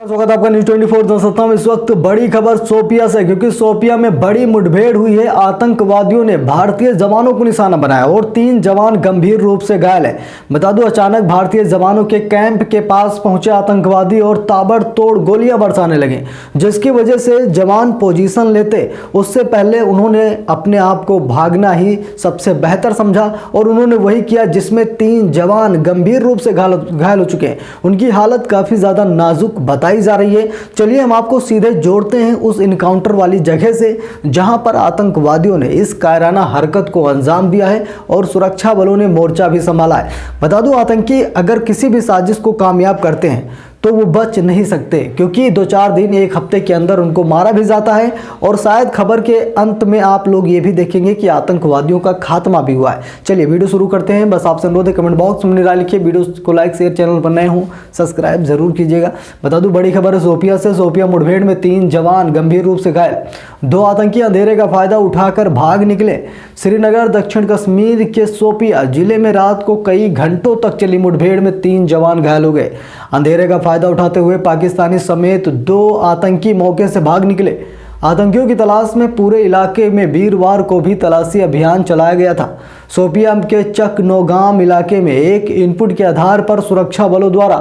स्वागत है आपका न्यूज 24 जनसत्ता में। इस वक्त बड़ी खबर शोपिया से, क्योंकि शोपिया में बड़ी मुठभेड़ हुई है। आतंकवादियों ने भारतीय जवानों को निशाना बनाया और 3 जवान गंभीर रूप से घायल है। बता दूं, अचानक भारतीय जवानों के कैंप के पास पहुंचे आतंकवादी और ताबड़तोड़ गोलियां बरसाने लगे, जिसकी वजह से जवान पोजीशन लेते उससे पहले उन्होंने अपने आप को भागना ही सबसे बेहतर समझा और उन्होंने वही किया, जिसमें 3 जवान गंभीर रूप से घायल हो चुके हैं। उनकी हालत काफी ज्यादा नाजुक बताई जा रही है। चलिए हम आपको सीधे जोड़ते हैं उस इनकाउंटर वाली जगह से जहां पर आतंकवादियों ने इस कायराना हरकत को अंजाम दिया है और सुरक्षा बलों ने मोर्चा भी संभाला है। बता दूं, आतंकी अगर किसी भी साजिश को कामयाब करते हैं तो वो बच नहीं सकते, क्योंकि 2-4 दिन 1 हफ्ते के अंदर उनको मारा भी जाता है और शायद खबर के अंत में आप लोग ये भी देखेंगे कि आतंकवादियों का खात्मा भी हुआ है। चलिए वीडियो शुरू करते हैं। बस आपसे अनुरोध है, कमेंट बॉक्स में राय लिखिए, वीडियो को लाइक शेयर, चैनल पर नए हों सब्सक्राइब जरूर कीजिएगा। बता दूं, बड़ी खबर है शोपिया से। शोपिया मुठभेड़ में 3 जवान गंभीर रूप से घायल। 2 आतंकी अंधेरे का फायदा उठाकर भाग निकले। श्रीनगर दक्षिण कश्मीर के शोपिया जिले में रात को कई घंटों तक चली मुठभेड़ में 3 जवान घायल हो गए। अंधेरे का फायदा उठाते हुए पाकिस्तानी समेत 2 आतंकी मौके से भाग निकले। आतंकियों की तलाश में पूरे इलाके में वीरवार को भी तलाशी अभियान चलाया गया था। शोपिया के चकनौगाम इलाके में एक इनपुट के आधार पर सुरक्षा बलों द्वारा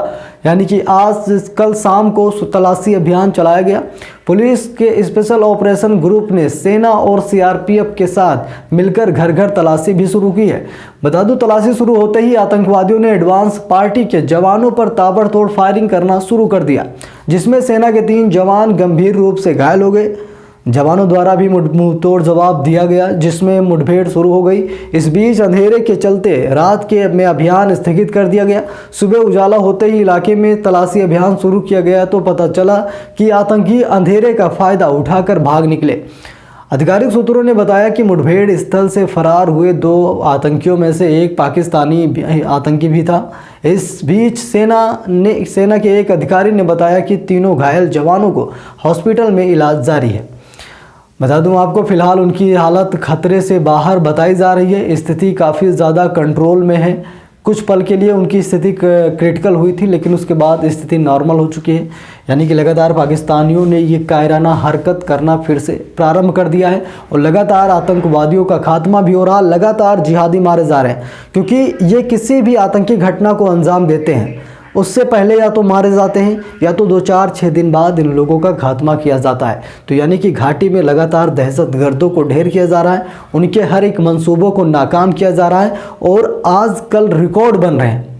यानी कि आज कल शाम को तलाशी अभियान चलाया गया। पुलिस के स्पेशल ऑपरेशन ग्रुप ने सेना और सीआरपीएफ के साथ मिलकर घर घर तलाशी भी शुरू की है। बता दूं, तलाशी शुरू होते ही आतंकवादियों ने एडवांस पार्टी के जवानों पर ताबड़तोड़ फायरिंग करना शुरू कर दिया, जिसमें सेना के 3 जवान गंभीर रूप से घायल हो गए। जवानों द्वारा भी मुंहतोड़ जवाब दिया गया, जिसमें मुठभेड़ शुरू हो गई। इस बीच अंधेरे के चलते रात के में अभियान स्थगित कर दिया गया। सुबह उजाला होते ही इलाके में तलाशी अभियान शुरू किया गया तो पता चला कि आतंकी अंधेरे का फायदा उठाकर भाग निकले। आधिकारिक सूत्रों ने बताया कि मुठभेड़ स्थल से फरार हुए 2 आतंकियों में से एक पाकिस्तानी आतंकी भी था। इस बीच सेना के एक अधिकारी ने बताया कि तीनों घायल जवानों को हॉस्पिटल में इलाज जारी है। बता दूं आपको, फिलहाल उनकी हालत खतरे से बाहर बताई जा रही है। स्थिति काफ़ी ज़्यादा कंट्रोल में है। कुछ पल के लिए उनकी स्थिति क्रिटिकल हुई थी, लेकिन उसके बाद स्थिति नॉर्मल हो चुकी है। यानी कि लगातार पाकिस्तानियों ने ये कायराना हरकत करना फिर से प्रारंभ कर दिया है और लगातार आतंकवादियों का खात्मा भी हो रहा, लगातार जिहादी मारे जा रहे हैं, क्योंकि ये किसी भी आतंकी घटना को अंजाम देते हैं उससे पहले या तो मारे जाते हैं या तो 2-4-6 दिन बाद इन लोगों का खात्मा किया जाता है। तो यानी कि घाटी में लगातार दहशतगर्दों को ढेर किया जा रहा है, उनके हर एक मंसूबों को नाकाम किया जा रहा है और आजकल रिकॉर्ड बन रहे हैं।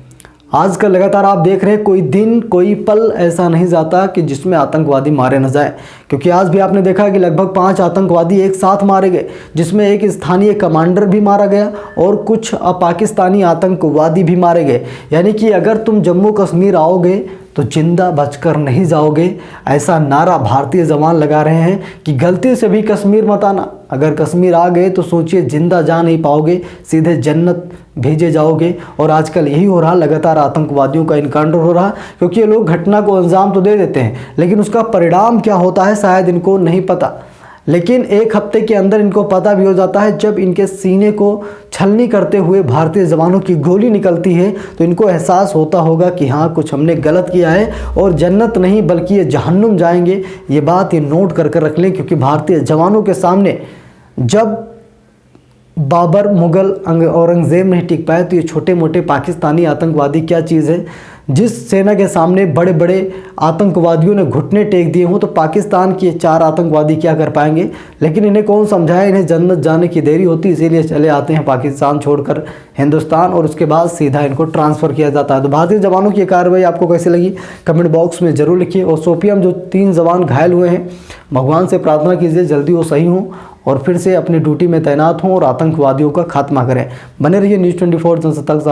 आजकल लगातार आप देख रहे हैं, कोई दिन कोई पल ऐसा नहीं जाता कि जिसमें आतंकवादी मारे न जाए, क्योंकि आज भी आपने देखा कि लगभग 5 आतंकवादी एक साथ मारे गए, जिसमें एक स्थानीय कमांडर भी मारा गया और कुछ पाकिस्तानी आतंकवादी भी मारे गए। यानी कि अगर तुम जम्मू कश्मीर आओगे तो जिंदा बचकर नहीं जाओगे, ऐसा नारा भारतीय जवान लगा रहे हैं कि गलती से भी कश्मीर मत आना। अगर कश्मीर आ गए तो सोचिए जिंदा जा नहीं पाओगे, सीधे जन्नत भेजे जाओगे। और आजकल यही हो रहा, लगातार आतंकवादियों का इनकाउंटर हो रहा, क्योंकि ये लोग घटना को अंजाम तो दे देते हैं, लेकिन उसका परिणाम क्या होता है शायद इनको नहीं पता। लेकिन 1 हफ्ते के अंदर इनको पता भी हो जाता है। जब इनके सीने को छलनी करते हुए भारतीय जवानों की गोली निकलती है तो इनको एहसास होता होगा कि हाँ, कुछ हमने गलत किया है और जन्नत नहीं बल्कि ये जहन्नुम जाएंगे। ये बात ये नोट कर रख लें, क्योंकि भारतीय जवानों के सामने जब बाबर, मुगल, औरंगजेब नहीं टिक पाए तो ये छोटे मोटे पाकिस्तानी आतंकवादी क्या चीज़ है। जिस सेना के सामने बड़े बड़े आतंकवादियों ने घुटने टेक दिए हों तो पाकिस्तान के 4 आतंकवादी क्या कर पाएंगे। लेकिन इन्हें कौन समझाए, इन्हें जन्नत जाने की देरी होती, इसीलिए चले आते हैं पाकिस्तान छोड़कर हिंदुस्तान और उसके बाद सीधा इनको ट्रांसफ़र किया जाता है। तो भारतीय जवानों की कार्रवाई आपको कैसी लगी कमेंट बॉक्स में ज़रूर लिखिए। और शोपिया में जो 3 जवान घायल हुए हैं, भगवान से प्रार्थना कीजिए जल्दी वो सही हों और फिर से अपनी ड्यूटी में तैनात हों और आतंकवादियों का खात्मा करें। बने रहिए न्यूज़ 24 जनसत्ता के साथ।